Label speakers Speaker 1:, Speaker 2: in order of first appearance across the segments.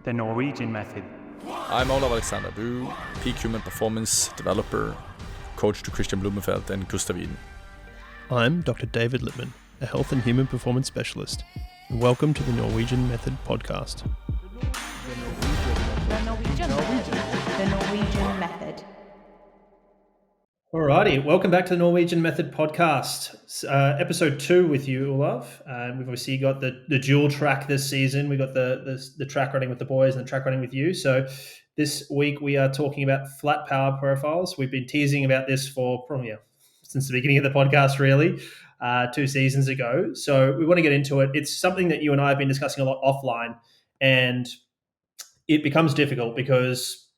Speaker 1: The Norwegian Method.
Speaker 2: I'm Olav Alexander Boo, peak human performance developer, coach to Christian Blumenfeld and Gustav Iden.
Speaker 3: I'm Dr. David Lippman, a health and human performance specialist, and welcome to the Norwegian Method podcast.
Speaker 4: The Norwegian Method.
Speaker 3: Alrighty, welcome back to the Norwegian Method podcast. Episode 2 with you, Olav. We've obviously got the dual track this season. We've got the track running with the boys and the track running with you. So this week we are talking about flat power profiles. We've been teasing about this for probably since the beginning of the podcast, really, 2 seasons ago. So we want to get into it. It's something that you and I have been discussing a lot offline, and it becomes difficult because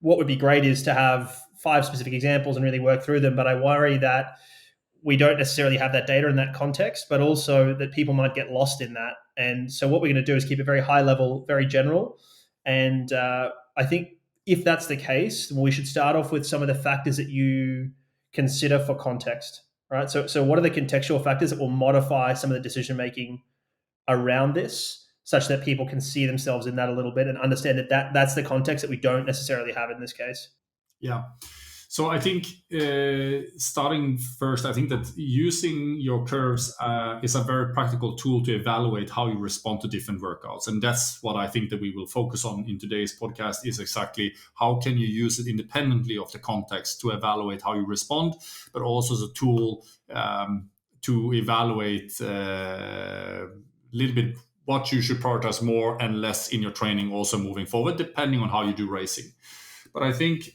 Speaker 3: what would be great is to have 5 specific examples and really work through them. But I worry that we don't necessarily have that data in that context, but also that people might get lost in that. And so what we're going to do is keep it very high level, very general. And I think if that's the case, we should start off with some of the factors that you consider for context, right? So what are the contextual factors that will modify some of the decision-making around this, such that people can see themselves in that a little bit and understand that that's the context that we don't necessarily have in this case?
Speaker 5: Yeah. So I think starting first, I think that using your curves is a very practical tool to evaluate how you respond to different workouts. And that's what I think that we will focus on in today's podcast, is exactly how can you use it independently of the context to evaluate how you respond, but also as a tool to evaluate a little bit what you should prioritize more and less in your training also moving forward, depending on how you do racing. But I think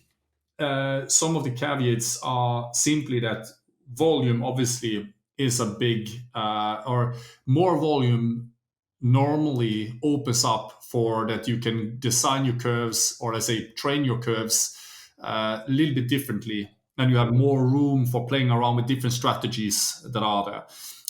Speaker 5: some of the caveats are simply that volume obviously is a big, or more volume normally opens up for that you can design your curves, or let's say train your curves a little bit differently, and you have more room for playing around with different strategies that are there.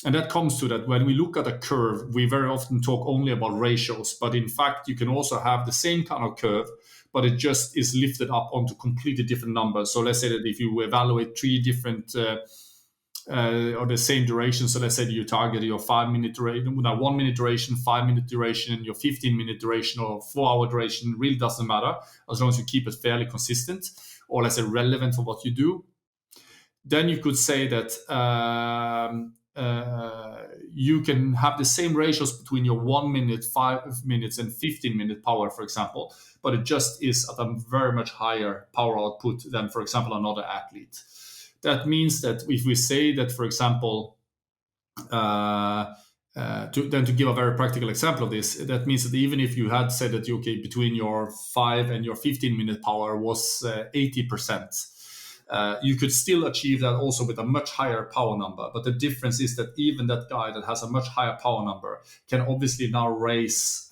Speaker 5: And that comes to that when we look at a curve, we very often talk only about ratios, but in fact, you can also have the same kind of curve, but it just is lifted up onto completely different numbers. So let's say that if you evaluate 3 different or the same duration, so let's say that you target your 5-minute duration, 1-minute duration, 5-minute duration, your 15-minute duration or 4-hour duration, really doesn't matter as long as you keep it fairly consistent, or let's say relevant for what you do. Then you could say that you can have the same ratios between your 1 minute, 5 minutes, and 15-minute power, for example, but it just is at a very much higher power output than, for example, another athlete. That means that if we say that, for example, to give a very practical example of this, that means that even if you had said that between your 5 and your 15-minute power was 80%, you could still achieve that also with a much higher power number. But the difference is that even that guy that has a much higher power number can obviously now race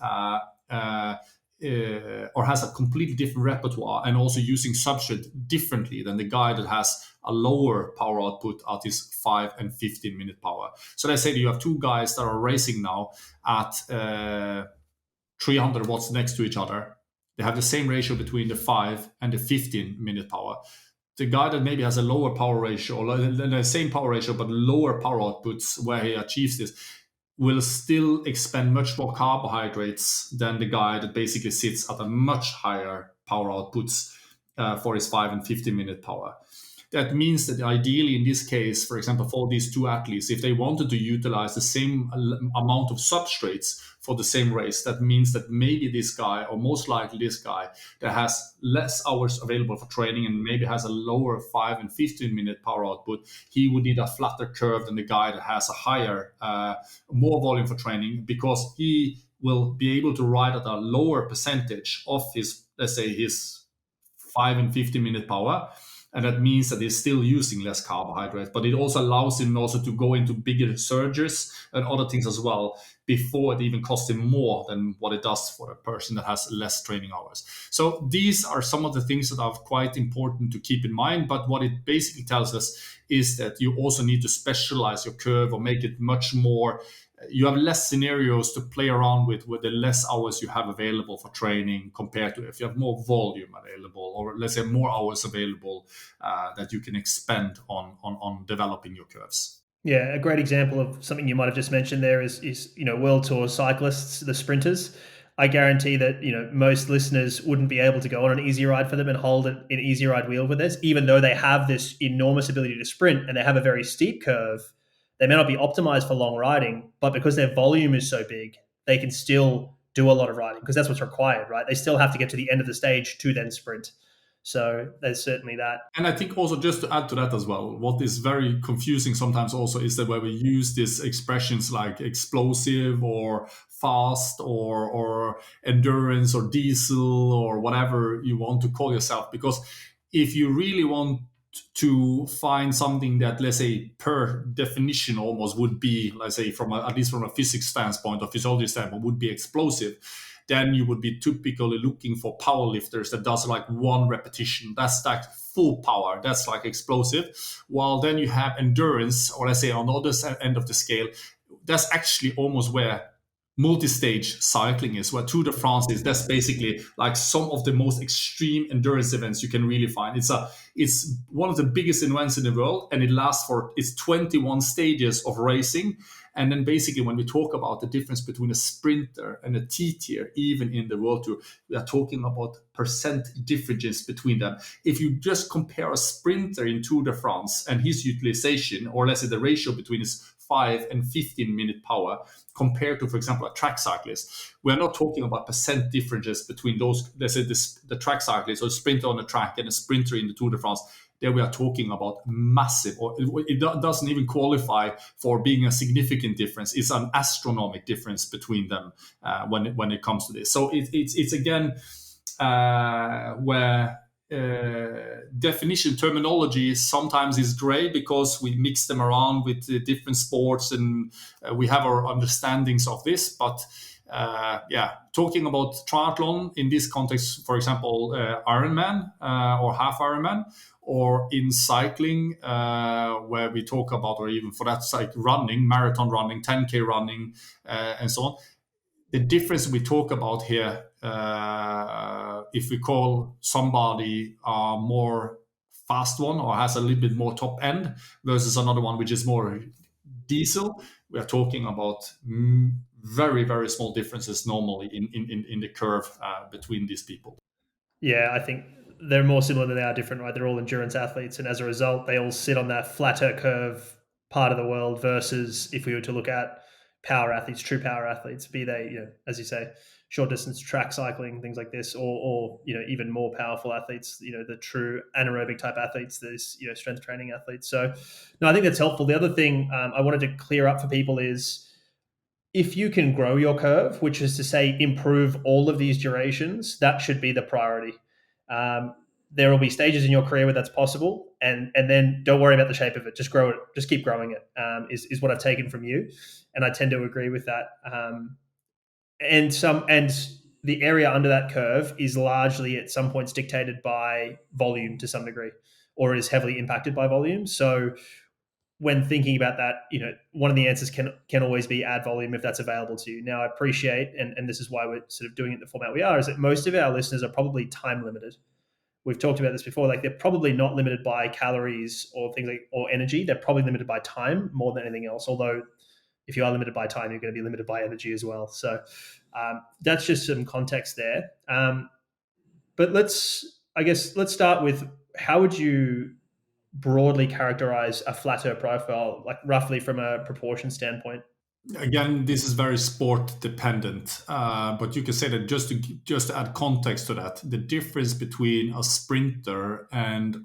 Speaker 5: or has a completely different repertoire and also using substrate differently than the guy that has a lower power output at his 5 and 15-minute power. So let's say that you have 2 guys that are racing now at 300 watts next to each other. They have the same ratio between the 5 and the 15-minute power. The guy that maybe has a lower power ratio, or the same power ratio, but lower power outputs where he achieves this, will still expend much more carbohydrates than the guy that basically sits at a much higher power outputs for his 5 and 15-minute power. That means that ideally in this case, for example, for these 2 athletes, if they wanted to utilize the same amount of substrates for the same race, that means that maybe this guy, or most likely this guy that has less hours available for training and maybe has a lower 5 and 15-minute power output, he would need a flatter curve than the guy that has a higher, more volume for training, because he will be able to ride at a lower percentage of his, let's say, his 5 and 15-minute power. And that means that he's still using less carbohydrates, but it also allows him also to go into bigger surges and other things as well before it even costs him more than what it does for a person that has less training hours. So these are some of the things that are quite important to keep in mind. But what it basically tells us is that you also need to specialize your curve or make it much more. You have less scenarios to play around with the less hours you have available for training compared to if you have more volume available, or let's say more hours available that you can expend on developing your curves.
Speaker 3: Yeah, a great example of something you might have just mentioned there is World Tour cyclists, the sprinters. I guarantee that most listeners wouldn't be able to go on an easy ride for them and hold an easy ride wheel with this, even though they have this enormous ability to sprint and they have a very steep curve. They may not be optimized for long riding, but because their volume is so big, they can still do a lot of riding because that's what's required, right? They still have to get to the end of the stage to then sprint. So there's certainly that.
Speaker 5: And I think also, just to add to that as well, what is very confusing sometimes also is that where we use these expressions like explosive or fast or endurance or diesel or whatever you want to call yourself, because if you really want to find something that, let's say, per definition almost would be, let's say, at least from a physics standpoint or physiology standpoint, would be explosive, then you would be typically looking for powerlifters that does like one repetition. That's like full power. That's like explosive. While then you have endurance, or let's say on the other end of the scale, that's actually almost where multi-stage cycling is, where Tour de France is. That's basically like some of the most extreme endurance events you can really find. It's one of the biggest events in the world, and it's 21 stages of racing. And then basically when we talk about the difference between a sprinter and a T-tier, even in the World Tour, we are talking about percent differences between them. If you just compare a sprinter in Tour de France and his utilization, or let's say the ratio between his 5 and 15 minute power compared to, for example, a track cyclist, we're not talking about percent differences between those, let's say the track cyclist or a sprinter on the track and a sprinter in the Tour de France. There we are talking about massive, or it doesn't even qualify for being a significant difference. It's an astronomical difference between them when it comes to this. So it's again where definition terminology sometimes is gray because we mix them around with the different sports and we have our understandings of this. But talking about triathlon in this context, for example, Ironman or half Ironman, or in cycling, where we talk about, or even for that sake, running, marathon running, 10K running, and so on. The difference we talk about here, if we call somebody a more fast one or has a little bit more top end versus another one which is more diesel, we are talking about very, very small differences normally in the curve between these people.
Speaker 3: Yeah, I think they're more similar than they are different, right? They're all endurance athletes, and as a result, they all sit on that flatter curve part of the world versus if we were to look at power athletes, true power athletes, be they, as you say, short distance track cycling, things like this, or even more powerful athletes, the true anaerobic type athletes, these, strength training athletes. So, no, I think that's helpful. The other thing I wanted to clear up for people is if you can grow your curve, which is to say improve all of these durations, that should be the priority. There will be stages in your career where that's possible, and then don't worry about the shape of it. Just grow it. Just keep growing it. Is what I've taken from you, and I tend to agree with that. And the area under that curve is largely at some points dictated by volume to some degree, or is heavily impacted by volume. So when thinking about that, one of the answers can always be add volume if that's available to you. Now, I appreciate, and this is why we're sort of doing it in the format we are, is that most of our listeners are probably time limited. We've talked about this before. Like, they're probably not limited by calories or things like, or energy. They're probably limited by time more than anything else. Although, if you are limited by time, you're going to be limited by energy as well. So that's just some context there. But let's start with, how would you broadly characterize a flatter profile, like roughly from a proportion standpoint?
Speaker 5: Again, this is very sport dependent, but you can say that just to add context to that, the difference between a sprinter and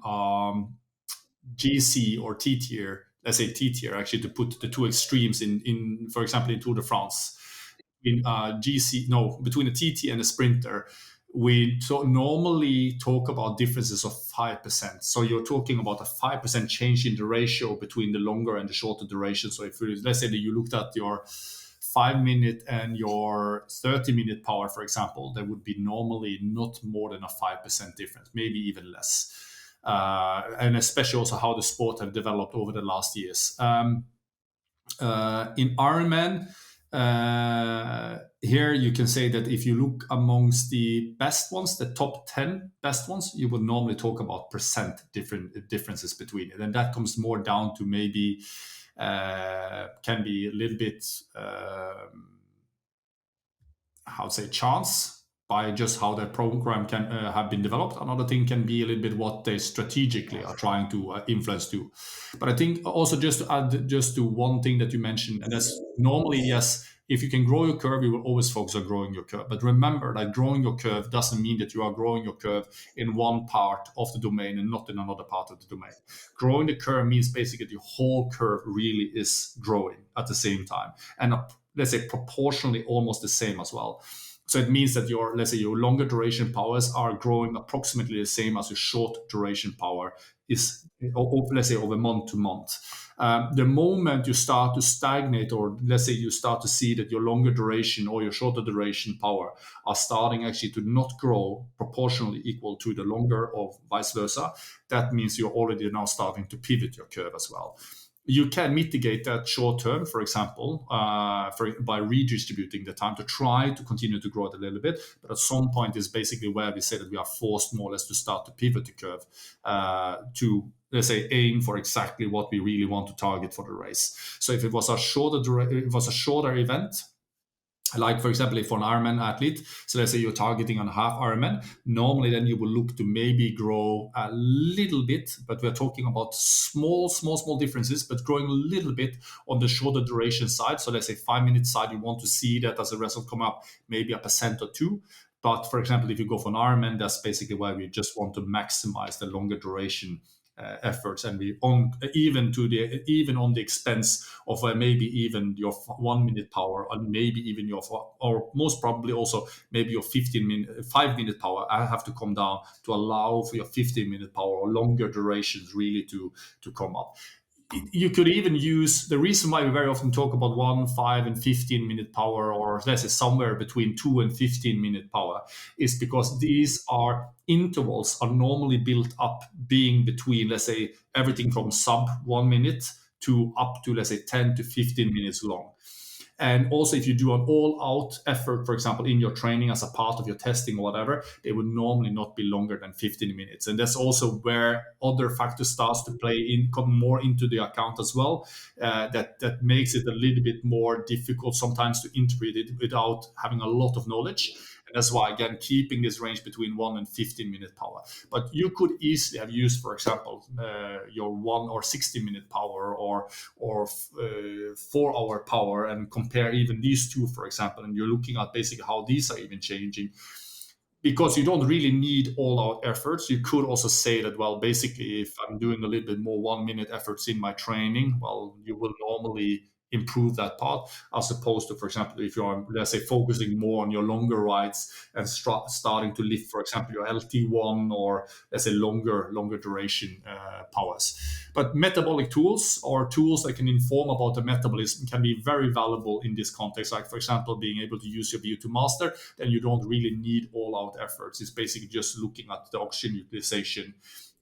Speaker 5: GC or T tier, let's say T tier, actually, to put the two extremes in for example, in Tour de France, between a TT and a sprinter, we normally talk about differences of 5%. So you're talking about a 5% change in the ratio between the longer and the shorter duration. So if let's say that you looked at your 5 minute and your 30-minute power, for example, there would be normally not more than a 5% difference, maybe even less. And especially also how the sport have developed over the last years. In Ironman, here you can say that if you look amongst the best ones, the top 10 best ones, you would normally talk about percent differences between it. And that comes more down to maybe can be a little bit chance by just how their program can have been developed. Another thing can be a little bit what they strategically are trying to influence to. But I think also just to add just to one thing that you mentioned, and that's normally, yes, if you can grow your curve, you will always focus on growing your curve. But remember that growing your curve doesn't mean that you are growing your curve in one part of the domain and not in another part of the domain. Growing the curve means basically the whole curve really is growing at the same time. And let's say proportionally almost the same as well. So it means that your longer duration powers are growing approximately the same as your short duration power is, let's say, over month to month. The moment you start to stagnate, or let's say you start to see that your longer duration or your shorter duration power are starting actually to not grow proportionally equal to the longer, or vice versa, that means you're already now starting to pivot your curve as well. You can mitigate that short term, for example, by redistributing the time to try to continue to grow it a little bit. But at some point is basically where we say that we are forced more or less to start to pivot the curve to, let's say, aim for exactly what we really want to target for the race. So if it was a shorter event, like for example, if for an Ironman athlete, so let's say you're targeting on half Ironman, normally then you will look to maybe grow a little bit, but we're talking about small differences, but growing a little bit on the shorter duration side. So let's say 5-minute side, you want to see that as a result come up maybe 1% or 2%. But for example, if you go for an Ironman, that's basically why we just want to maximize the longer duration efforts, and we even on the expense of maybe even your 1-minute power, and maybe even or most probably also maybe your 5-minute power. I have to come down to allow for your 15-minute power or longer durations really to come up. You could even use the reason why we very often talk about 1, 5, and 15-minute power, or let's say somewhere between 2 and 15-minute power, is because these intervals are normally built up being between, let's say, everything from sub 1 minute to up to, let's say, 10 to 15 minutes long. And also, if you do an all-out effort, for example, in your training as a part of your testing or whatever, they would normally not be longer than 15 minutes. And that's also where other factors starts to come more into the account as well. That makes it a little bit more difficult sometimes to interpret it without having a lot of knowledge. And that's why, again, keeping this range between 1 and 15-minute power. But you could easily have used, for example, your 1 or 60-minute power or 4-hour power, and compare even these two, for example, and you're looking at basically how these are even changing. Because you don't really need all-out efforts. You could also say that, well, basically, if I'm doing a little bit more 1-minute efforts in my training, well, you will normally improve that part, as opposed to, for example, if you're, let's say, focusing more on your longer rides and starting to lift, for example, your LT1 or, let's say, longer duration powers. But metabolic tools, or tools that can inform about the metabolism, can be very valuable in this context. Like, for example, being able to use your VO2 master, then you don't really need all-out efforts. It's basically just looking at the oxygen utilization,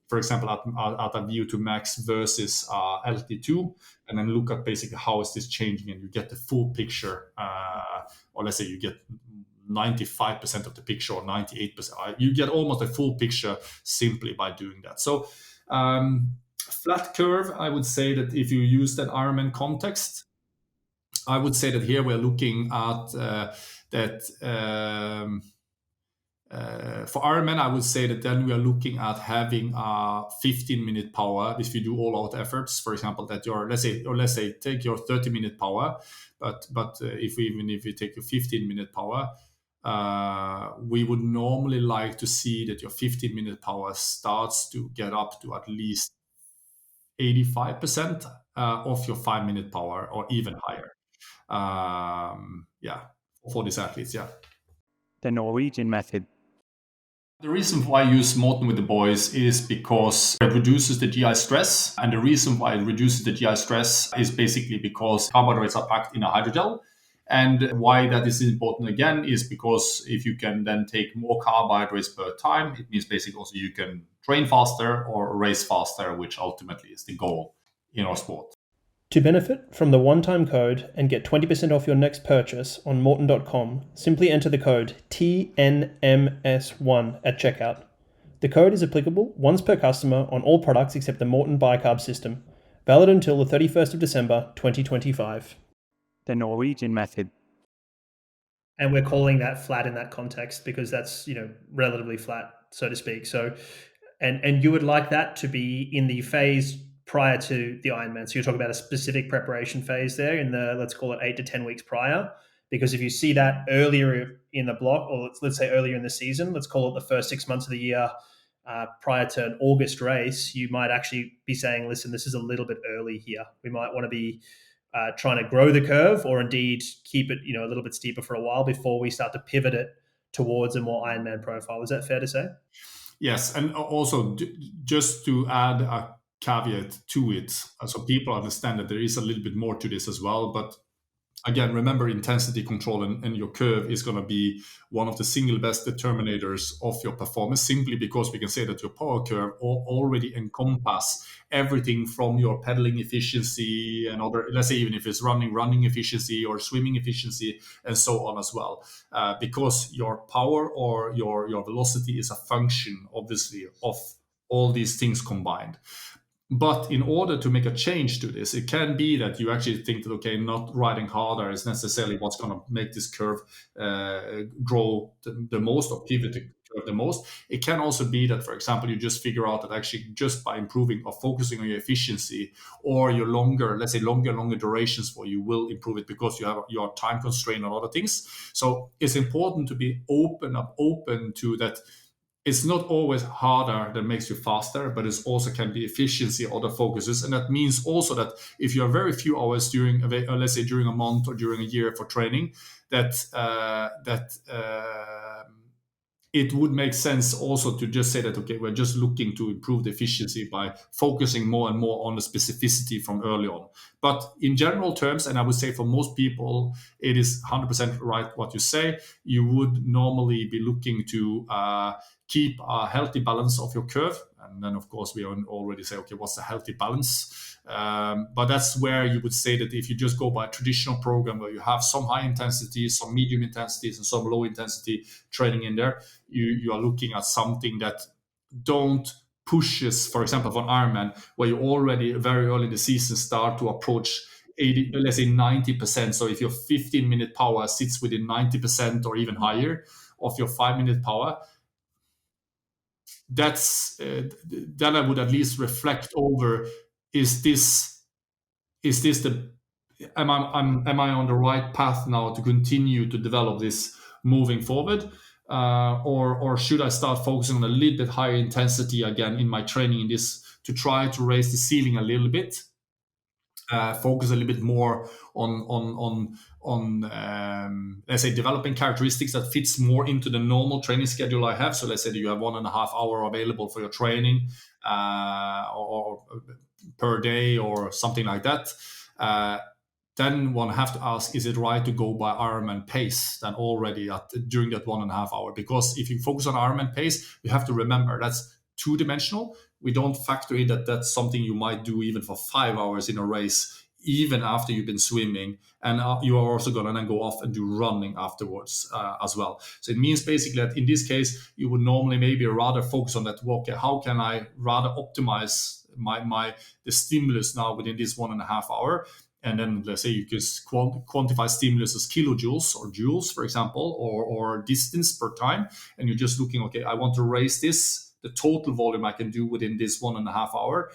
Speaker 5: for example, at a VO2 max versus LT2, and then look at basically how is this changing, and you get the full picture, or let's say you get 95% of the picture or 98%. You get almost a full picture simply by doing that. So flat curve, I would say that if you use that Ironman context, I would say that here we're looking at for Ironman, I would say that then we are looking at having a 15-minute power if you do all-out efforts. For example, that your let's say take your 30-minute power, but if you take your 15-minute power, we would normally like to see that your 15-minute power starts to get up to at least 85% of your 5-minute power, or even higher. For these athletes, yeah.
Speaker 1: The Norwegian method.
Speaker 5: The reason why I use Morten with the boys is because it reduces the GI stress. And the reason why it reduces the GI stress is basically because carbohydrates are packed in a hydrogel. And why that is important again is because if you can then take more carbohydrates per time, it means basically also you can train faster or race faster, which ultimately is the goal in our sport.
Speaker 3: To benefit from the one-time code and get 20% off your next purchase on Morten.com, simply enter the code TNMS1 at checkout. The code is applicable once per customer on all products except the Morten bicarb system, valid until the 31st of December 2025.
Speaker 1: The Norwegian method.
Speaker 3: And we're calling that flat in that context because that's, relatively flat, so to speak. So, and you would like that to be in the phase prior to the Ironman. So you're talking about a specific preparation phase there in the, let's call it 8 to 10 weeks prior. Because if you see that earlier in the block, or let's say earlier in the season, let's call it the first 6 months of the year, prior to an August race, you might actually be saying, listen, this is a little bit early here. We might want to be trying to grow the curve, or indeed keep it, a little bit steeper for a while before we start to pivot it towards a more Ironman profile. Is that fair to say?
Speaker 5: Yes, and also just to add a caveat to it, so people understand that there is a little bit more to this as well. But again, remember, intensity control and your curve is going to be one of the single best determinators of your performance, simply because we can say that your power curve already encompass everything from your pedaling efficiency and other, let's say even if it's running efficiency or swimming efficiency and so on as well. Because your power or your velocity is a function, obviously, of all these things combined. But in order to make a change to this, it can be that you actually think that, okay, not riding harder is necessarily what's going to make this curve grow the most or pivot the curve the most. It can also be that, for example, you just figure out that actually just by improving or focusing on your efficiency or your longer durations for you will improve it because you are time constrained on other things. So it's important to be open to that. It's not always harder that makes you faster, but it also can be efficiency or other focuses. And that means also that if you have very few hours during, let's say during a month or during a year for training, that it would make sense also to just say that, okay, we're just looking to improve the efficiency by focusing more and more on the specificity from early on. But in general terms, and I would say for most people, it is 100% right what you say. You would normally be looking to keep a healthy balance of your curve. And then, of course, we already say, okay, what's the healthy balance? But that's where you would say that if you just go by a traditional program where you have some high intensity, some medium intensities, and some low intensity training in there, you are looking at something that don't pushes, for example, for an Ironman, where you already very early in the season start to approach 80, let's say 90%. So if your 15-minute power sits within 90% or even higher of your 5-minute power, that's then I would at least reflect over: is this the am I on the right path now to continue to develop this moving forward, or should I start focusing on a little bit higher intensity again in my training in this to try to raise the ceiling a little bit, focus a little bit more on let's say developing characteristics that fits more into the normal training schedule I have. So let's say that you have 1.5 hours available for your training or per day or something like that. Then one have to ask, is it right to go by Ironman pace then already during that 1.5 hour? Because if you focus on Ironman pace, you have to remember that's two-dimensional. We don't factor in that that's something you might do even for 5 hours in a race, even after you've been swimming, and you are also going to then go off and do running afterwards as well. So it means basically that in this case, you would normally maybe rather focus on that. Okay, how can I rather optimize the stimulus now within this 1.5 hour? And then let's say you just quantify stimulus as kilojoules or joules, for example, or distance per time. And you're just looking, okay, I want to raise the total volume I can do within this 1.5 hour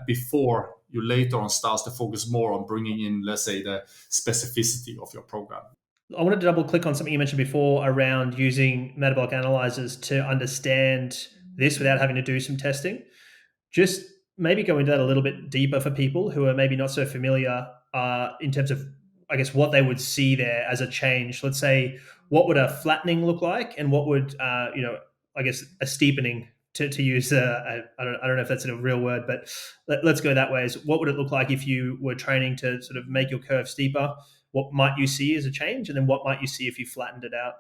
Speaker 5: before you later on starts to focus more on bringing in, let's say, the specificity of your program.
Speaker 3: I wanted to double click on something you mentioned before around using metabolic analyzers to understand this without having to do some testing. Just maybe go into that a little bit deeper for people who are maybe not so familiar in terms of, I guess, what they would see there as a change. Let's say, what would a flattening look like, and what would, I guess, a steepening, to use, I don't know if that's a real word, but let's go that way. Is what would it look like if you were training to sort of make your curve steeper? What might you see as a change, and then what might you see if you flattened it out?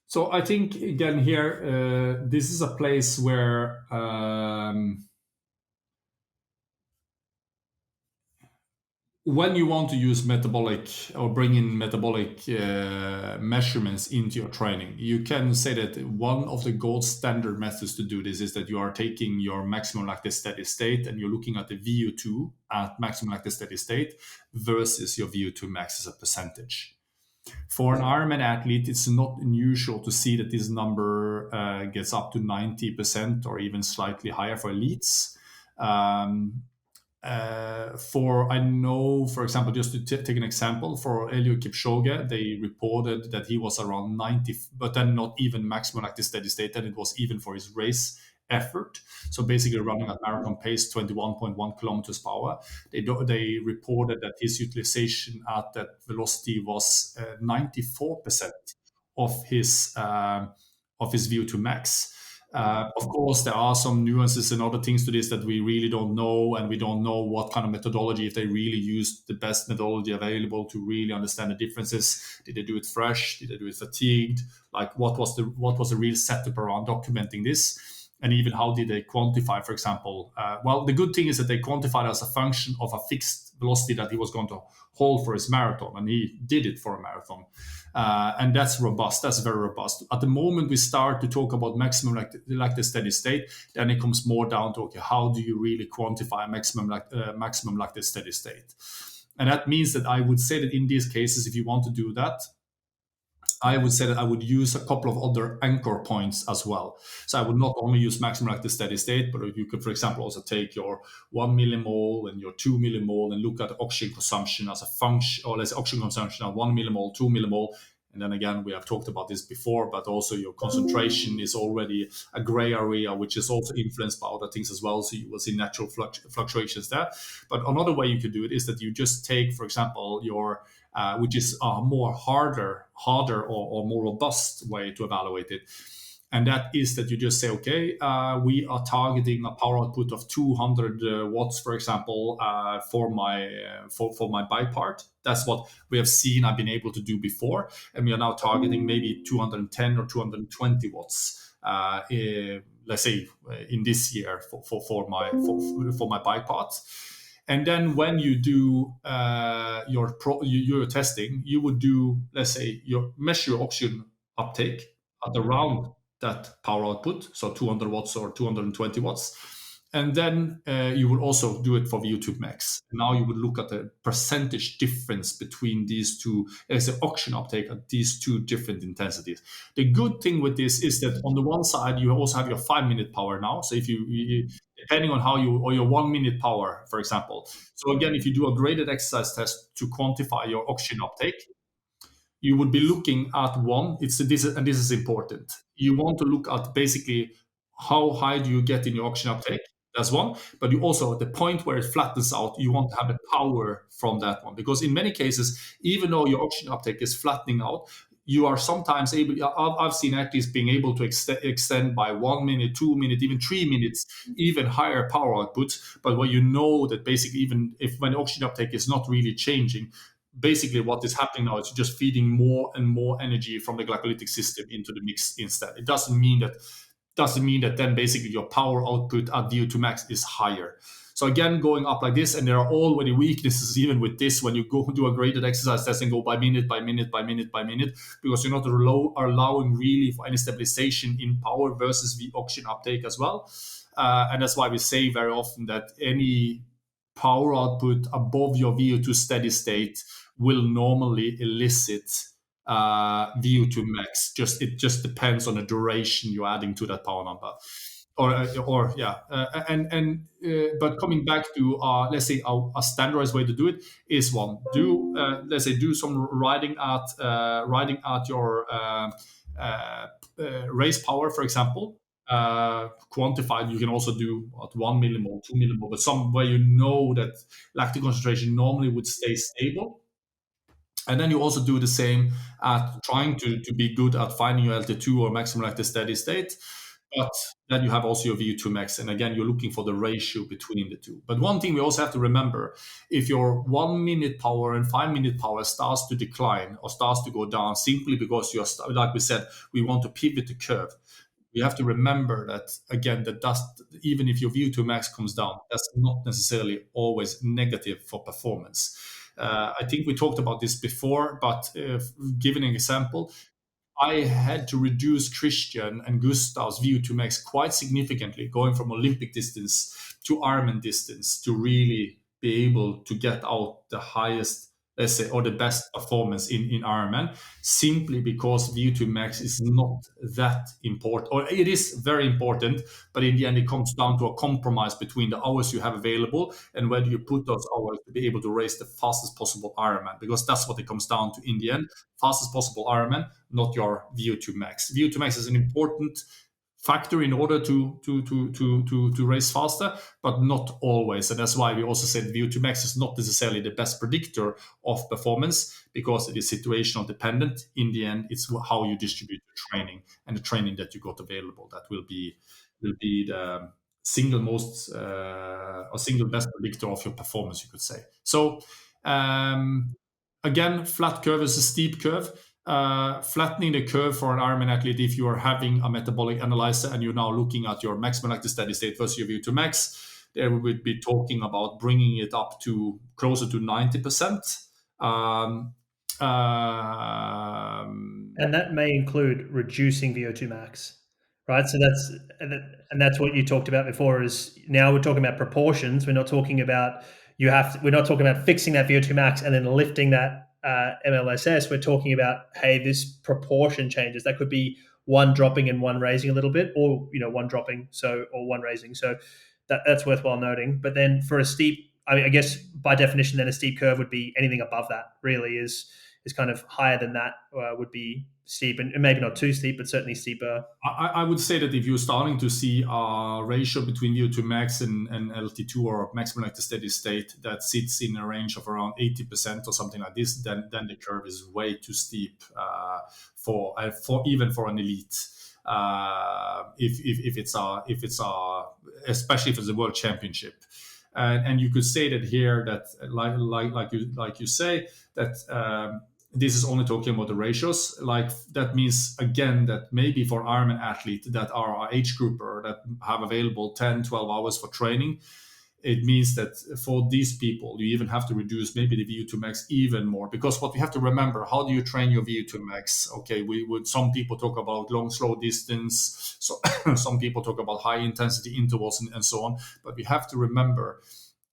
Speaker 5: So I think, again, here, this is a place where when you want to use metabolic or bring in metabolic measurements into your training, you can say that one of the gold standard methods to do this is that you are taking your maximum lactate steady state and you're looking at the VO2 at maximum lactate steady state versus your VO2 max as a percentage. For an Ironman athlete, it's not unusual to see that this number gets up to 90% or even slightly higher for elites. I know, for example, just to take an example, for Eliud Kipchoge, they reported that he was around 90, but then not even maximum lactic steady state, and it was even for his race effort. So basically running at marathon pace, 21.1 kilometers per hour. They reported that his utilization at that velocity was 94% of his VO2 max. Of course, there are some nuances and other things to this that we really don't know, and we don't know what kind of methodology, if they really used the best methodology available to really understand the differences. Did they do it fresh? Did they do it fatigued? Like what was the real setup around documenting this? And even how did they quantify, for example? Well, the good thing is that they quantified as a function of a fixed velocity that he was going to hold for his marathon, and he did it for a marathon. And that's robust. That's very robust. At the moment we start to talk about maximum lactic steady state, then it comes more down to, okay, how do you really quantify maximum lactic steady state? And that means that I would say that in these cases, if you want to do that, I would say that I would use a couple of other anchor points as well. So I would not only use maximum lactic steady state, but you could, for example, also take your 1 millimole and your 2 millimole and look at oxygen consumption as a function, or let's say oxygen consumption at 1 millimole, 2 millimole. And then again, we have talked about this before, but also your concentration is already a gray area, which is also influenced by other things as well. So you will see natural fluctuations there. But another way you could do it is that you just take, for example, your which is a more harder or more robust way to evaluate it. And that is that you just say, okay, we are targeting a power output of 200 watts, for example, for my bike part. That's what we have seen I've been able to do before. And we are now targeting maybe 210 or 220 watts, let's say in this year for my bike parts. And then when you do your testing, you would do, let's say, measure your oxygen uptake at around that power output, so 200 watts or 220 watts. And then you will also do it for VO2 max. Now you would look at the percentage difference between these two, as the oxygen uptake at these two different intensities. The good thing with this is that on the one side, you also have your 5-minute power now. So if you depending on how or your 1-minute power, for example. So again, if you do a graded exercise test to quantify your oxygen uptake, you would be looking at this is important. You want to look at basically how high do you get in your oxygen uptake. That's one. But you also, at the point where it flattens out, you want to have the power from that one. Because in many cases, even though your oxygen uptake is flattening out, you are sometimes able, I've seen athletes being able to extend by 1 minute, 2 minutes, even 3 minutes, even higher power outputs. But where you know that basically, even when oxygen uptake is not really changing, basically what is happening now is just feeding more and more energy from the glycolytic system into the mix instead. It doesn't mean that then basically your power output at VO2 max is higher. So again, going up like this, and there are already weaknesses even with this when you go do a graded exercise test and go by minute, because you're not allowing really for any stabilization in power versus the oxygen uptake as well. And that's why we say very often that any power output above your VO2 steady state will normally elicit VO2 max. It just depends on the duration you're adding to that power number. But coming back to let's say a standardized way to do it is do some riding at your race power, for example. Quantified, you can also do at 1 millimole, 2 millimole, but somewhere you know that lactic concentration normally would stay stable. And then you also do the same at trying to be good at finding your LT2 or maximum lactic steady state. But then you have also your VO2 max. And again, you're looking for the ratio between the two. But one thing we also have to remember, if your 1 minute power and 5 minute power starts to decline or starts to go down simply because like we said, we want to pivot the curve. We have to remember that, again, even if your VO2 max comes down, that's not necessarily always negative for performance. I think we talked about this before, but giving an example, I had to reduce Christian and Gustav's VO2 max quite significantly, going from Olympic distance to Ironman distance to really be able to get out the highest let's say, or the best performance in Ironman, simply because VO2 max is not that important, or it is very important, but in the end it comes down to a compromise between the hours you have available and whether you put those hours to be able to race the fastest possible Ironman, because that's what it comes down to in the end. Fastest possible Ironman, not your VO2 max. VO2 max is an important factor in order to race faster, but not always. And that's why we also said VO2 max is not necessarily the best predictor of performance, because it is situational dependent. In the end, it's how you distribute the training and the training that you got available that will be the single most or single best predictor of your performance, you could say. So again, flat curve is a steep curve. Flattening the curve for an Ironman athlete, if you are having a metabolic analyzer and you're now looking at your maximum lactic steady state versus your VO2 max, there we would be talking about bringing it up to closer to 90%.
Speaker 3: And that may include reducing VO2 max, right? So that's what you talked about before. Is now we're talking about proportions. We're not talking about we're not talking about fixing that VO2 max and then lifting that MLSS. We're talking about, hey, this proportion changes. That could be one dropping and one raising a little bit, or one dropping, or one raising. So that's worthwhile noting. But then for a steep, I guess by definition, then a steep curve would be anything above that. Really is kind of higher than that would be steep, and maybe not too steep, but certainly steeper.
Speaker 5: I would say that if you're starting to see a ratio between VO2 max and LT2 or maximum lactic steady state that sits in a range of around 80% or something like this, then the curve is way too steep for even for an elite. If it's especially if it's a world championship. And you could say that here that like you say that this is only talking about the ratios. Like that means again that maybe for Ironman athletes that are our age grouper that have available 10, 12 hours for training, it means that for these people you even have to reduce maybe the VO2 max even more, because what we have to remember, how do you train your VO2 max? Okay, some people talk about long slow distance, so some people talk about high intensity intervals and so on, but we have to remember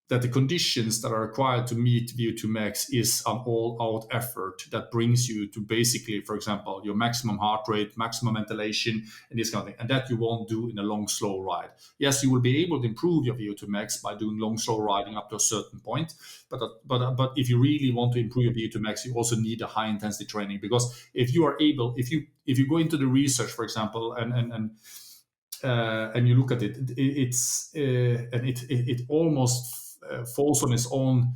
Speaker 5: that the conditions that are required to meet VO2 max is an all-out effort that brings you to basically, for example, your maximum heart rate, maximum ventilation, and this kind of thing. And that you won't do in a long, slow ride. Yes, you will be able to improve your VO2 max by doing long, slow riding up to a certain point. But if you really want to improve your VO2 max, you also need a high intensity training, because if you are able, if you go into the research, for example, and you look at it, it almost falls on its own.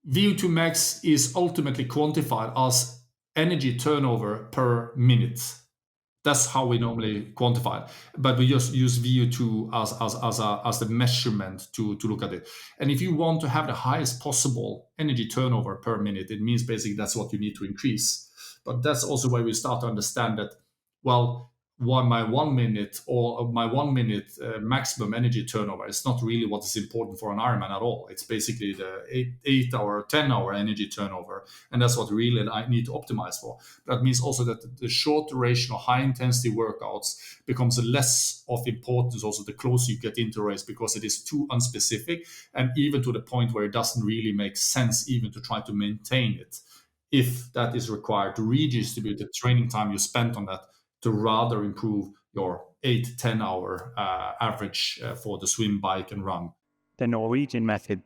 Speaker 5: VO2 max is ultimately quantified as energy turnover per minute. That's how we normally quantify it, but we just use VO2 as the measurement to look at it. And if you want to have the highest possible energy turnover per minute, it means basically that's what you need to increase. But that's also where we start to understand that, well, my 1 minute or my 1 minute maximum energy turnover is not really what is important for an Ironman at all. It's basically the 8 hour, 10 hour energy turnover. And that's what really I need to optimize for. That means also that the short duration or high intensity workouts becomes less of importance also the closer you get into a race, because it is too unspecific, and even to the point where it doesn't really make sense even to try to maintain it, if that is required to redistribute the training time you spent on that to rather improve your 8-10 hour average for the swim, bike, and run.
Speaker 1: The Norwegian method.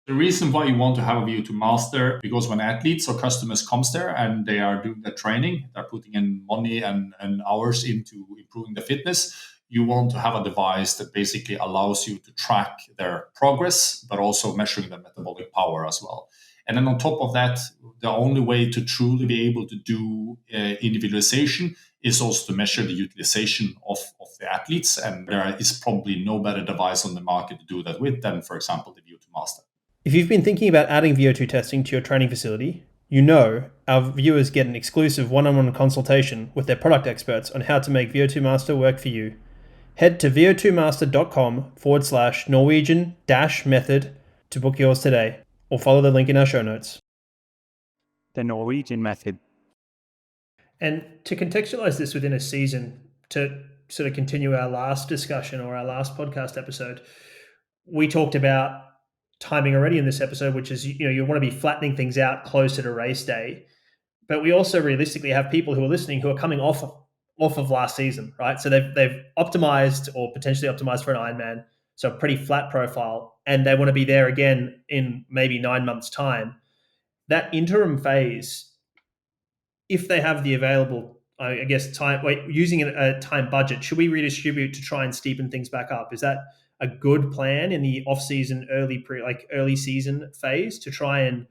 Speaker 5: The reason why you want to have a VO2 master, because when athletes or customers comes there and they are doing the training, they're putting in money and hours into improving the fitness, you want to have a device that basically allows you to track their progress, but also measuring their metabolic power as well. And then on top of that, the only way to truly be able to do individualization is also to measure the utilization of the athletes. And there is probably no better device on the market to do that with than, for example, the VO2 Master.
Speaker 3: If you've been thinking about adding VO2 testing to your training facility, you know our viewers get an exclusive one-on-one consultation with their product experts on how to make VO2 Master work for you. Head to vo2master.com/Norwegian-method to book yours today, or follow the link in our show notes.
Speaker 1: The Norwegian method.
Speaker 3: And to contextualize this within a season, to sort of continue our last discussion or our last podcast episode, we talked about timing already in this episode, which is, you want to be flattening things out closer to race day. But we also realistically have people who are listening who are coming off of last season, right? So they've optimized or potentially optimized for an Ironman, so a pretty flat profile, and they want to be there again in maybe 9 months' time. That interim phase, if they have the available, I guess, time, using a time budget, should we redistribute to try and steepen things back up? Is that a good plan in the off-season, early season phase to try and,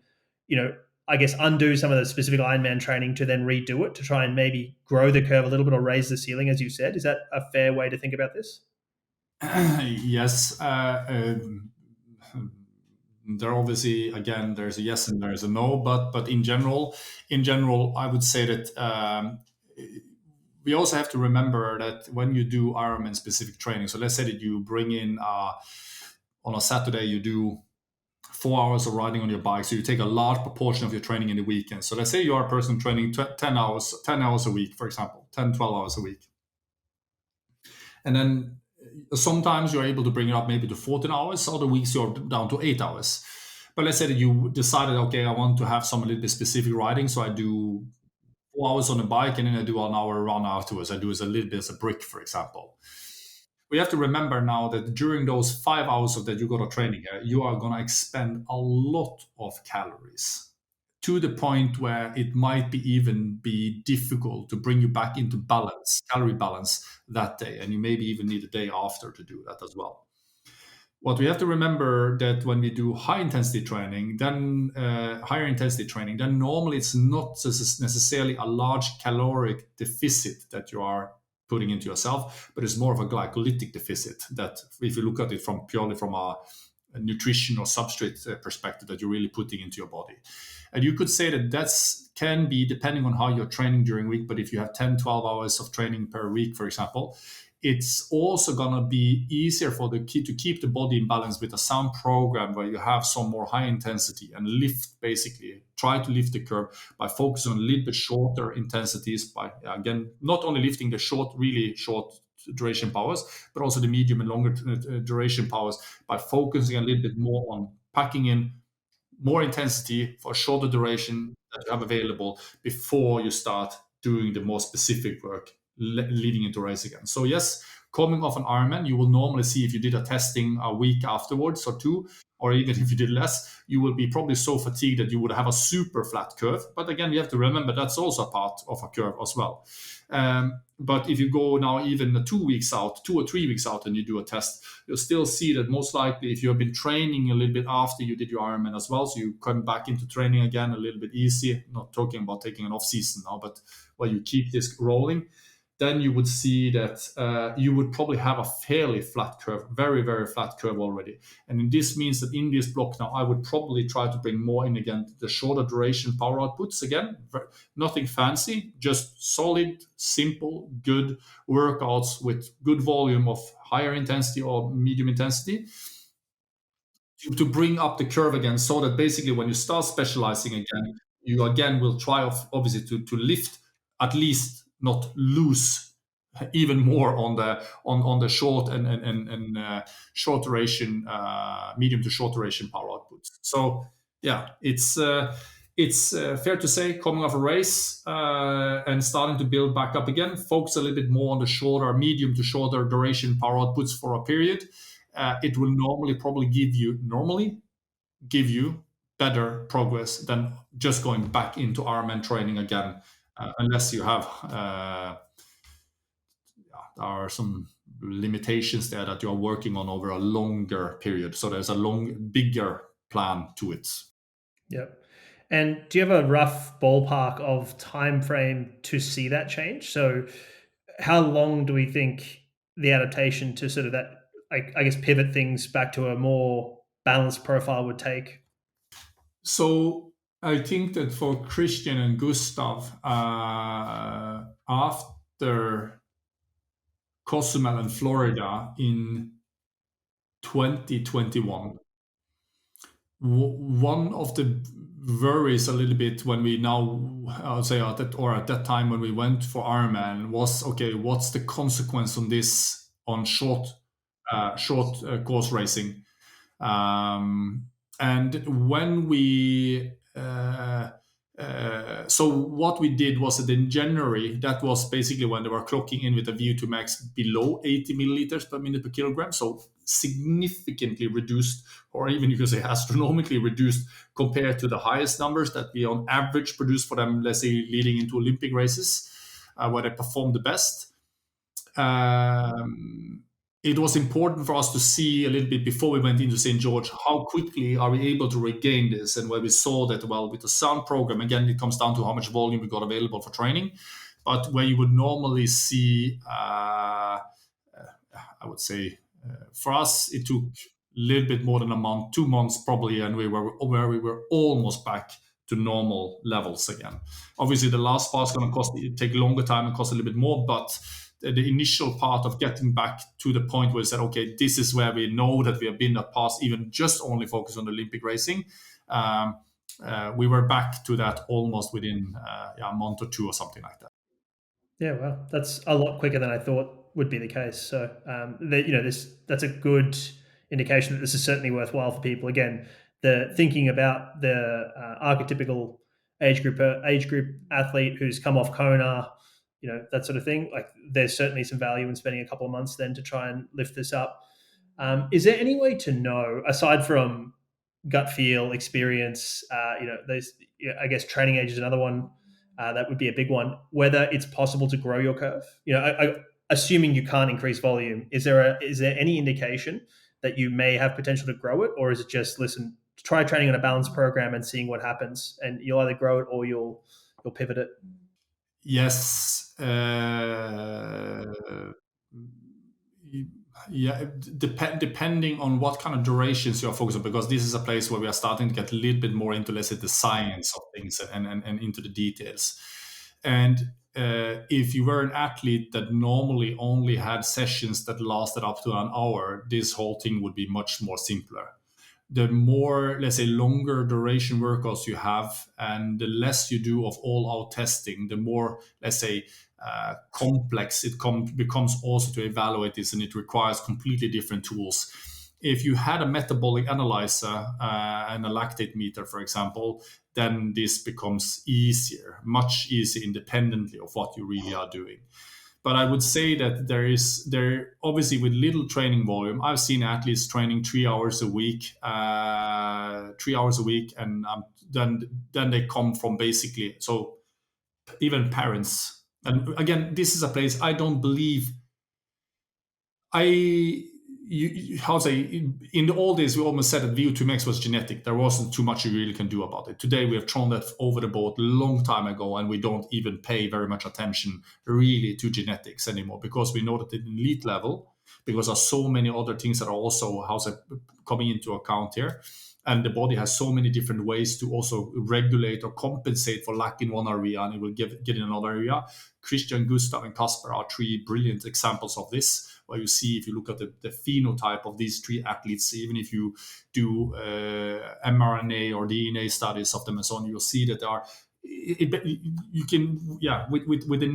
Speaker 3: I guess, undo some of the specific Ironman training to then redo it to try and maybe grow the curve a little bit or raise the ceiling, as you said? Is that a fair way to think about this?
Speaker 5: Yes. There obviously, again, there's a yes and there's a no, but in general, I would say that we also have to remember that when you do Ironman specific training, so let's say that you bring in on a Saturday, you do 4 hours of riding on your bike, so you take a large proportion of your training in the weekend. So let's say you are a person training 10 hours a week, for example, 10, 12 hours a week. And then sometimes you're able to bring it up maybe to 14 hours, other weeks you're down to 8 hours. But let's say that you decided, okay, I want to have some a little bit specific riding, so I do 4 hours on the bike and then I do an hour run afterwards. I do as a little bit as a brick, for example. We have to remember now that during those 5 hours of that you go to training, you are going to expend a lot of calories to the point where it might even be difficult to bring you back into balance, calorie balance that day. And you maybe even need a day after to do that as well. What we have to remember that when we do higher intensity training, then normally it's not necessarily a large caloric deficit that you are putting into yourself, but it's more of a glycolytic deficit that, if you look at it purely from a nutrition or substrate perspective, that you're really putting into your body. And you could say that can be depending on how you're training during week, but if you have 10, 12 hours of training per week, for example, it's also going to be easier for to keep the body in balance with a sound program where you have some more high intensity and try to lift the curve by focusing on a little bit shorter intensities, by, again, not only lifting the really short duration powers, but also the medium and longer duration powers by focusing a little bit more on packing in more intensity for a shorter duration that you have available before you start doing the more specific work leading into race again. So yes, coming off an Ironman, you will normally see, if you did a testing a week afterwards or two, or even if you did less, you will be probably so fatigued that you would have a super flat curve. But again, you have to remember that's also a part of a curve as well. But if you go now even 2 weeks out, 2 or 3 weeks out, and you do a test, you'll still see that most likely if you have been training a little bit after you did your Ironman as well, so you come back into training again a little bit easier, not talking about taking an off season now, but where you keep this rolling, then you would see that you would probably have a fairly flat curve, very, very flat curve already. And this means that in this block now, I would probably try to bring more in again, the shorter duration power outputs again, nothing fancy, just solid, simple, good workouts with good volume of higher intensity or medium intensity to bring up the curve again, so that basically when you start specializing again, you again will try, obviously, to lift, at least not lose even more on the short and short duration, medium to short duration power outputs. So yeah, it's fair to say, coming off a race and starting to build back up again, focus a little bit more on the shorter, medium to shorter duration power outputs for a period. It will probably give you better progress than just going back into Ironman training again, unless you have there are some limitations there that you're working on over a longer period. So there's a bigger plan to it.
Speaker 3: Yep. And do you have a rough ballpark of time frame to see that change? So how long do we think the adaptation to sort of that, I guess, pivot things back to a more balanced profile would take?
Speaker 5: So I think that for Christian and Gustav, after Cozumel and Florida in 2021, one of the worries a little bit when we now, I'll say at that time when we went for Ironman, was, okay, what's the consequence on this on short course racing? And when we so what we did was that in January, that was basically when they were clocking in with a VO2 max below 80 milliliters per minute per kilogram, so significantly reduced, or even you could say astronomically reduced compared to the highest numbers that we on average produce for them, let's say leading into Olympic races, where they perform the best. It was important for us to see a little bit before we went into St. George, how quickly are we able to regain this? And where we saw that, well, with the sound program, again, it comes down to how much volume we got available for training. But where you would normally see, I would say, for us, it took a little bit more than a month, 2 months probably, and we were almost back to normal levels again. Obviously, the last part is going to take longer time and cost a little bit more, but the initial part of getting back to the point where we said, okay, this is where we know that we have been at past, even just only focus on Olympic racing. We were back to that almost within a month or two or something like that.
Speaker 3: Yeah, well, that's a lot quicker than I thought would be the case. So, that's a good indication that this is certainly worthwhile for people. Again, the thinking about the archetypical age group athlete who's come off Kona, that sort of thing. Like, there's certainly some value in spending a couple of months then to try and lift this up. Is there any way to know, aside from gut feel, experience, I guess training age is another one that would be a big one, whether it's possible to grow your curve? Assuming you can't increase volume, is there any indication that you may have potential to grow it, or is it just, listen, try training on a balanced program and seeing what happens, and you'll either grow it or you'll pivot it?
Speaker 5: Yes. Yeah, depending on what kind of durations you're focused on, because this is a place where we are starting to get a little bit more into, let's say, the science of things and into the details. And if you were an athlete that normally only had sessions that lasted up to an hour, this whole thing would be much more simpler. The more, let's say, longer duration workouts you have and the less you do of all-out testing, the more, let's say, complex it becomes also to evaluate this, and it requires completely different tools. If you had a metabolic analyzer and a lactate meter, for example, then this becomes easier, much easier, independently of what you really are doing. But I would say that there obviously, with little training volume, I've seen athletes training 3 hours a week, and then they come from basically, so even parents. And again, this is a place I don't believe. In the old days, we almost said that VO2 max was genetic. There wasn't too much you really can do about it. Today, we have thrown that over the board a long time ago, and we don't even pay very much attention really to genetics anymore, because we know that at the elite level, because there are so many other things that are also coming into account here. And the body has so many different ways to also regulate or compensate for lack in one area, and it will get in another area. Christian, Gustav, and Kasper are 3 brilliant examples of this, where you see, if you look at the phenotype of these 3 athletes, even if you do mRNA or DNA studies of them and so on, you'll see that there are, you can, with the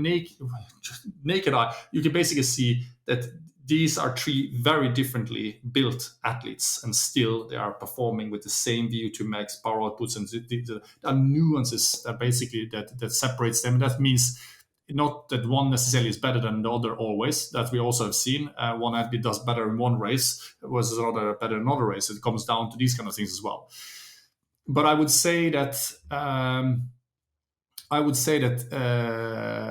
Speaker 5: naked eye, you can basically see that these are 3 very differently built athletes, and still they are performing with the same VO2 max, power outputs, and there are nuances that basically that separates them. That means not that one necessarily is better than the other always. That we also have seen. One athlete does better in one race versus another better in another race. It comes down to these kind of things as well. But I would say that.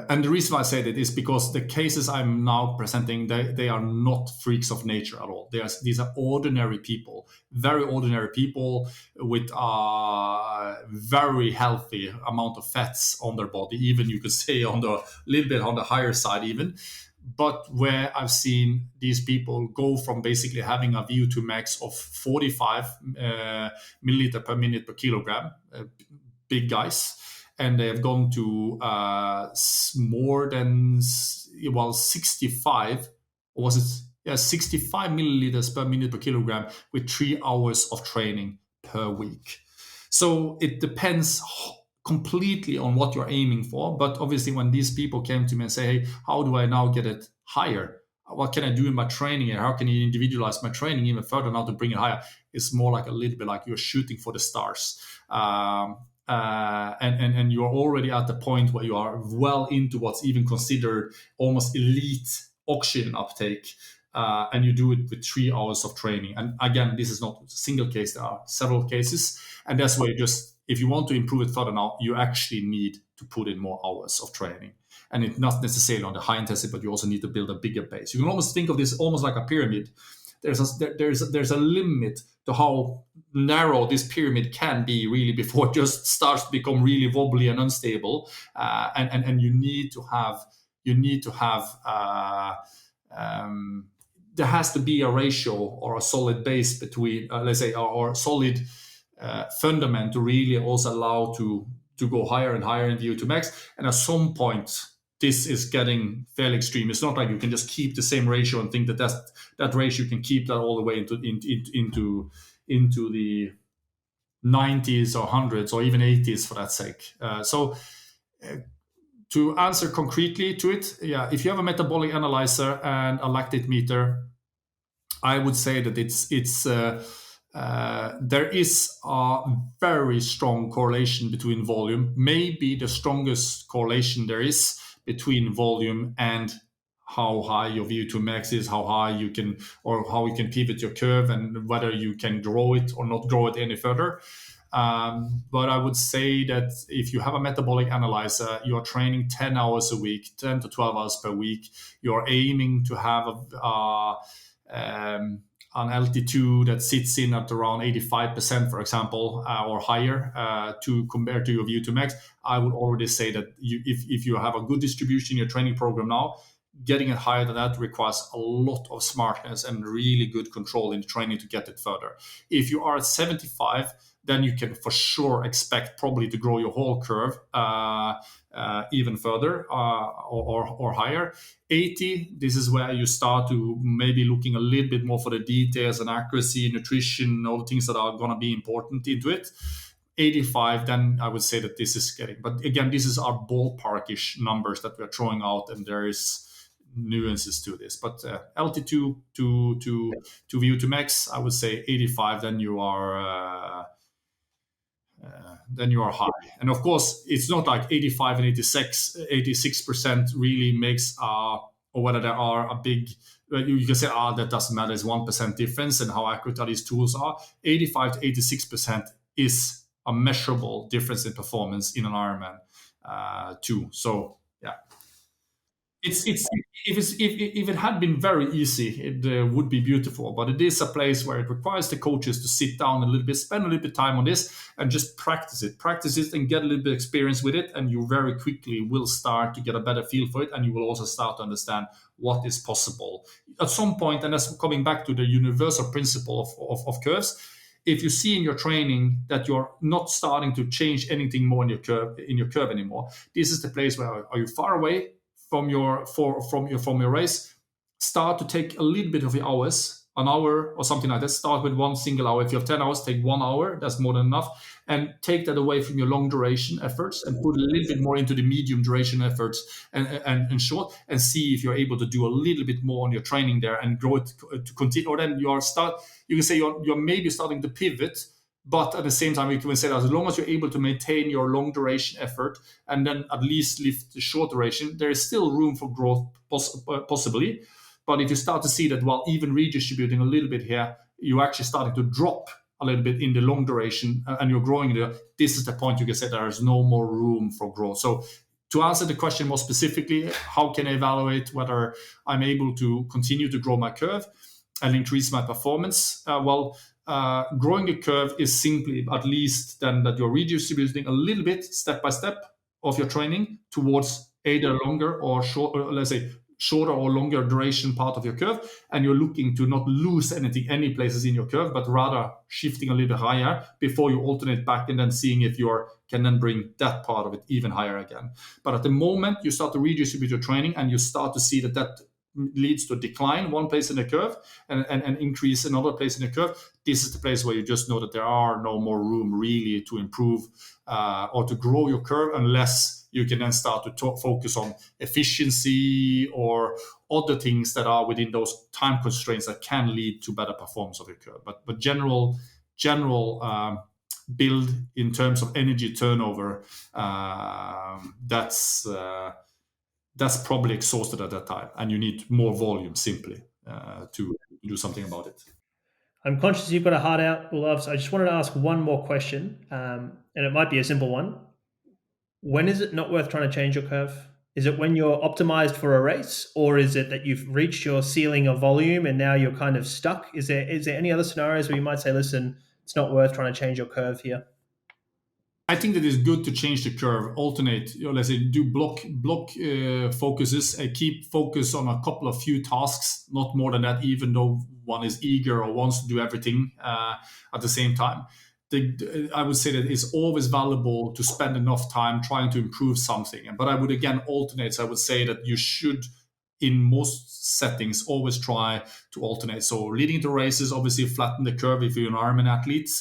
Speaker 5: And the reason why I say that is because the cases I'm now presenting, they are not freaks of nature at all. These are ordinary people, very ordinary people with a very healthy amount of fats on their body, even you could say a little bit on the higher side even. But where I've seen these people go from basically having a VO2 max of 45 milliliter per minute per kilogram, big guys, and they have gone to more than 65, or was it? Yeah, 65 milliliters per minute per kilogram with 3 hours of training per week. So it depends completely on what you're aiming for. But obviously, when these people came to me and say, hey, how do I now get it higher? what can I do in my training and how can you individualize my training even further now to bring it higher? It's more like a little bit like you're shooting for the stars. And you're already at the point where you are well into what's even considered almost elite oxygen uptake. And you do it with 3 hours of training. And again, this is not a single case. There are several cases. And that's where if you want to improve it further now, you actually need to put in more hours of training. And it's not necessarily on the high intensity, but you also need to build a bigger base. You can almost think of this almost like a pyramid. There's a limit to how narrow this pyramid can be really before it just starts to become really wobbly and unstable. And you need to have there has to be a ratio or a solid base between, let's say, or solid fundament to really also allow to go higher and higher in VO2 max. And at some point, this is getting fairly extreme. It's not like you can just keep the same ratio and think that ratio you can keep that all the way into the 90s or 100s or even 80s for that sake. To answer concretely to it, if you have a metabolic analyzer and a lactate meter, I would say that there is a very strong correlation between volume, maybe the strongest correlation there is between volume and how high your VO2 max is, how high you can, or how you can pivot your curve, and whether you can grow it or not grow it any further. But I would say that if you have a metabolic analyzer, you're training 10 hours a week, 10 to 12 hours per week. You're aiming to have an LT2 that sits in at around 85%, for example, or higher to compare to your VO2 max. I would already say that if you have a good distribution in your training program now, getting it higher than that requires a lot of smartness and really good control in the training to get it further. If you are at 75, then you can for sure expect probably to grow your whole curve even further or higher. 80, this is where you start to maybe looking a little bit more for the details and accuracy, nutrition, all the things that are going to be important into it. 85, then I would say that this is getting, but again, this is our ballparkish numbers that we're throwing out, and there is nuances to this. But LT2 to VO2 max, I would say 85, then you are high. And of course, it's not like 85 and 86% really makes, or whether there are a big, you can say, that doesn't matter, it's 1% difference and how accurate these tools are. 85 to 86% is a measurable difference in performance in an Ironman too. So yeah. If it had been very easy, it would be beautiful. But it is a place where it requires the coaches to sit down a little bit, spend a little bit of time on this, and just practice it and get a little bit of experience with it. And you very quickly will start to get a better feel for it, and you will also start to understand what is possible at some point. And that's coming back to the universal principle of curves. If you see in your training that you're not starting to change anything more in your curve anymore, this is the place where are you far away from your race? Start to take a little bit of your hours, an hour or something like that. Start with one single hour. If you have 10 hours, take 1 hour. That's more than enough. And take that away from your long duration efforts and put a little bit more into the medium duration efforts and short, and see if you're able to do a little bit more on your training there and grow it to continue. Or then you can say you're maybe starting to pivot. But at the same time, you can say that as long as you're able to maintain your long duration effort and then at least lift the short duration, there is still room for growth possibly. But if you start to see that while even redistributing a little bit here, you're actually starting to drop a little bit in the long duration and you're growing there, this is the point you can say there is no more room for growth. So to answer the question more specifically, how can I evaluate whether I'm able to continue to grow my curve and increase my performance? Growing a curve is simply at least then that you're redistributing a little bit step by step of your training towards either longer or short, or let's say shorter or longer duration part of your curve, and you're looking to not lose any places in your curve, but rather shifting a little bit higher before you alternate back and then seeing if you can then bring that part of it even higher again. But at the moment you start to redistribute your training and you start to see that leads to a decline one place in the curve and increase another place in the curve, this is the place where you just know that there are no more room really to improve or to grow your curve, unless you can then start to focus on efficiency or other things that are within those time constraints that can lead to better performance of your curve. But general build in terms of energy turnover, that's probably exhausted at that time, and you need more volume simply to do something about it.
Speaker 3: I'm conscious you've got a heart out, Olav, so I just wanted to ask one more question, and it might be a simple one. When is it not worth trying to change your curve? Is it when you're optimized for a race, or is it that you've reached your ceiling of volume and now you're kind of stuck? Is there any other scenarios where you might say, listen, it's not worth trying to change your curve here?
Speaker 5: I think that it's good to change the curve, alternate. Let's say do block focuses, keep focus on a couple of few tasks, not more than that. Even though one is eager or wants to do everything at the same time, I would say that it's always valuable to spend enough time trying to improve something. But I would again alternate. So I would say that you should, in most settings, always try to alternate. So leading into races, obviously flatten the curve if you're an Ironman athlete.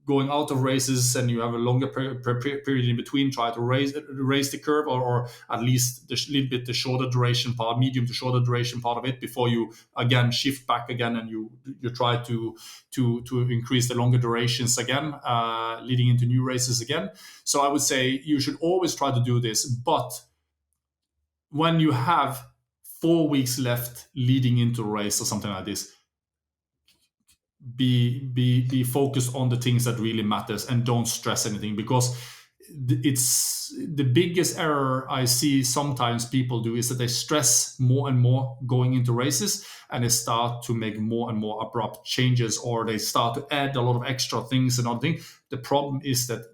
Speaker 5: Going out of races and you have a longer period in between, try to raise the curve, or at least the shorter duration part, medium to shorter duration part of it, before you again shift back again and you try to increase the longer durations again, leading into new races again. So I would say you should always try to do this, but when you have 4 weeks left leading into a race or something like this, be focused on the things that really matters and don't stress anything, because it's the biggest error I see sometimes people do is that they stress more and more going into races, and they start to make more and more abrupt changes, or they start to add a lot of extra things and other things. The problem is that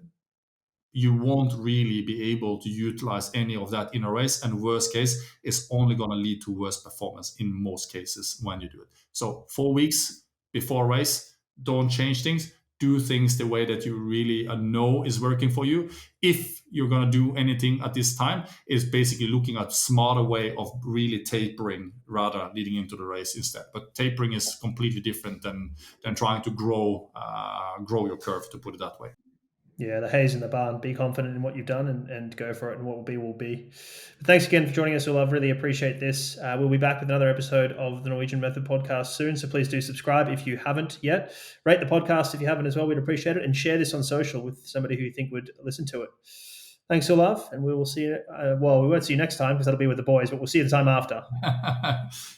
Speaker 5: you won't really be able to utilize any of that in a race, and worst case, it's only going to lead to worse performance in most cases when you do it. So 4 weeks before a race, don't change things. Do things the way that you really know is working for you. If you're going to do anything at this time, is basically looking at smarter way of really tapering rather leading into the race instead. But tapering is completely different than trying to grow your curve, to put it that way.
Speaker 3: Yeah, the hay's in the barn. Be confident in what you've done and go for it, and what will be will be. But thanks again for joining us, Olav. Really appreciate this. We'll be back with another episode of the Norwegian Method podcast soon, so please do subscribe if you haven't yet. Rate the podcast if you haven't as well. We'd appreciate it, and share this on social with somebody who you think would listen to it. Thanks, Olav, and we will see you. Well, we won't see you next time because that'll be with the boys, but we'll see you the time after.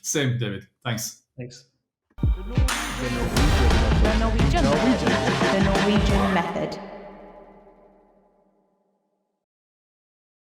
Speaker 5: Same, David. Thanks.
Speaker 3: Thanks.
Speaker 4: The Norwegian Method.